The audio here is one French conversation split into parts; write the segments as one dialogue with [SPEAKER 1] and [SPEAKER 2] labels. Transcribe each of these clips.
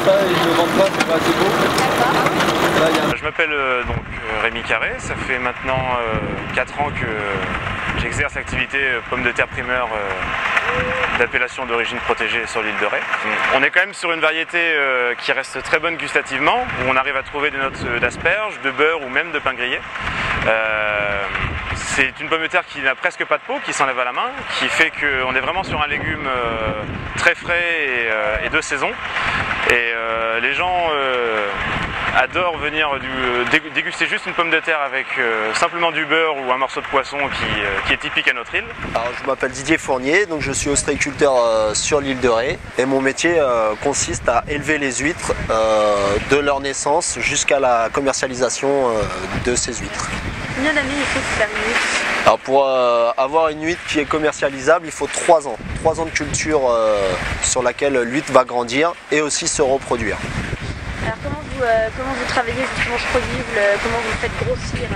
[SPEAKER 1] ça et je le vends pas, c'est pas assez beau.
[SPEAKER 2] Je m'appelle donc Rémi Carré, ça fait maintenant 4 ans que j'exerce l'activité pommes de terre primeur d'appellation d'origine protégée sur l'île de Ré. On est quand même sur une variété qui reste très bonne gustativement, où on arrive à trouver des notes d'asperges, de beurre ou même de pain grillé. C'est une pomme de terre qui n'a presque pas de peau, qui s'enlève à la main, qui fait qu'on est vraiment sur un légume très frais et de saison. Et les gens adorent venir déguster juste une pomme de terre avec simplement du beurre ou un morceau de poisson qui est typique à notre île.
[SPEAKER 3] Alors, je m'appelle Didier Fournier, donc je suis ostréiculteur sur l'île de Ré et mon métier consiste à élever les huîtres de leur naissance jusqu'à la commercialisation de ces huîtres.
[SPEAKER 4] Combien d'années il faut faire une huître?
[SPEAKER 3] Alors pour avoir une huître qui est commercialisable, il faut 3 ans. 3 ans de culture sur laquelle l'huître va grandir et aussi se reproduire.
[SPEAKER 4] Alors comment vous travaillez justement ce produit, comment vous le faites grossir?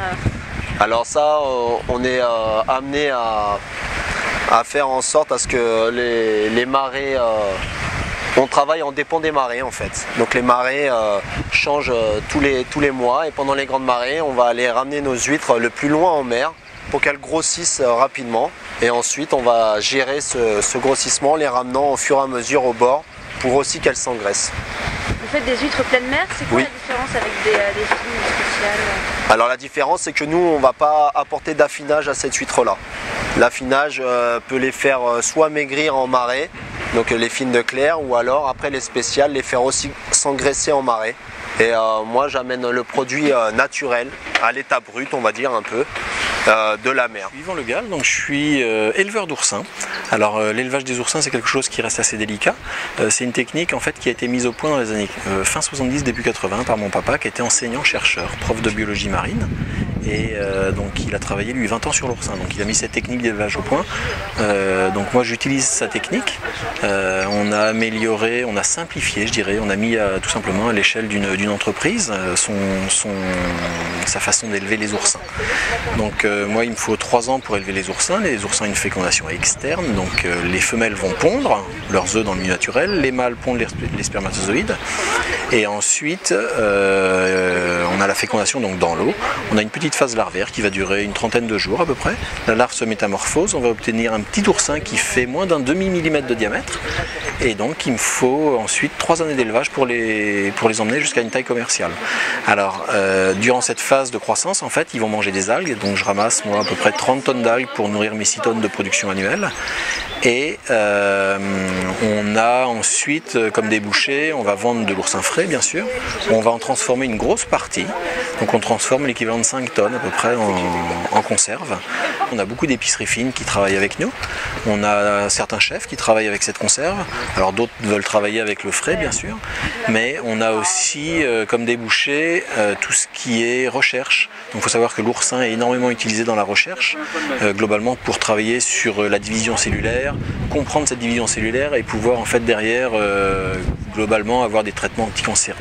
[SPEAKER 3] Alors ça, on est amené à faire en sorte à ce que les marées, on travaille en dépend des marées en fait. Donc les marées changent tous les mois et pendant les grandes marées, on va aller ramener nos huîtres le plus loin en mer pour qu'elles grossissent rapidement. Et ensuite, on va gérer ce grossissement, les ramenant au fur et à mesure au bord pour aussi qu'elles s'engraissent.
[SPEAKER 4] Vous faites des huîtres pleine mer, c'est quoi
[SPEAKER 3] Oui.
[SPEAKER 4] la différence avec des huîtres spéciales?
[SPEAKER 3] Alors la différence, c'est que nous, on ne va pas apporter d'affinage à cette huître-là. L'affinage peut les faire soit maigrir en marée, donc les fines de clair, ou alors après les spéciales, les faire aussi s'engraisser en marée. Et moi, j'amène le produit naturel, à l'état brut, on va dire un peu, de la mer.
[SPEAKER 5] Je suis Yvan Le Gall, donc je suis éleveur d'oursins. Alors l'élevage des oursins, c'est quelque chose qui reste assez délicat. C'est une technique en fait qui a été mise au point dans les années fin 70, début 80 par mon papa qui était enseignant-chercheur, prof de biologie marine. Et donc il a travaillé lui 20 ans sur l'oursin, donc il a mis cette technique d'élevage au point. Donc moi j'utilise sa technique, on a amélioré, on a simplifié je dirais, on a mis tout simplement à l'échelle d'une entreprise sa façon d'élever les oursins. Donc moi il me faut 3 ans pour élever les oursins ont une fécondation externe, donc les femelles vont pondre leurs œufs dans le milieu naturel, les mâles pondent les spermatozoïdes et ensuite on a la fécondation donc dans l'eau, on a une petite phase larvaire qui va durer une trentaine de jours à peu près. La larve se métamorphose, on va obtenir un petit oursin qui fait moins d'un demi-millimètre de diamètre et donc il me faut ensuite 3 années d'élevage pour les emmener jusqu'à une taille commerciale. Alors durant cette phase de croissance en fait ils vont manger des algues, donc je ramasse moi à peu près 30 tonnes d'algues pour nourrir mes 6 tonnes de production annuelle et on a ensuite comme débouché, on va vendre de l'oursin frais bien sûr, on va en transformer une grosse partie, donc on transforme l'équivalent de 5 tonnes à peu près en conserve. On a beaucoup d'épiceries fines qui travaillent avec nous, on a certains chefs qui travaillent avec cette conserve, alors d'autres veulent travailler avec le frais bien sûr, mais on a aussi comme débouché tout ce qui est recherche. Donc il faut savoir que l'oursin est énormément utilisé dans la recherche, globalement pour travailler sur la division cellulaire, comprendre cette division cellulaire et pouvoir en fait derrière globalement avoir des traitements anticancéreux.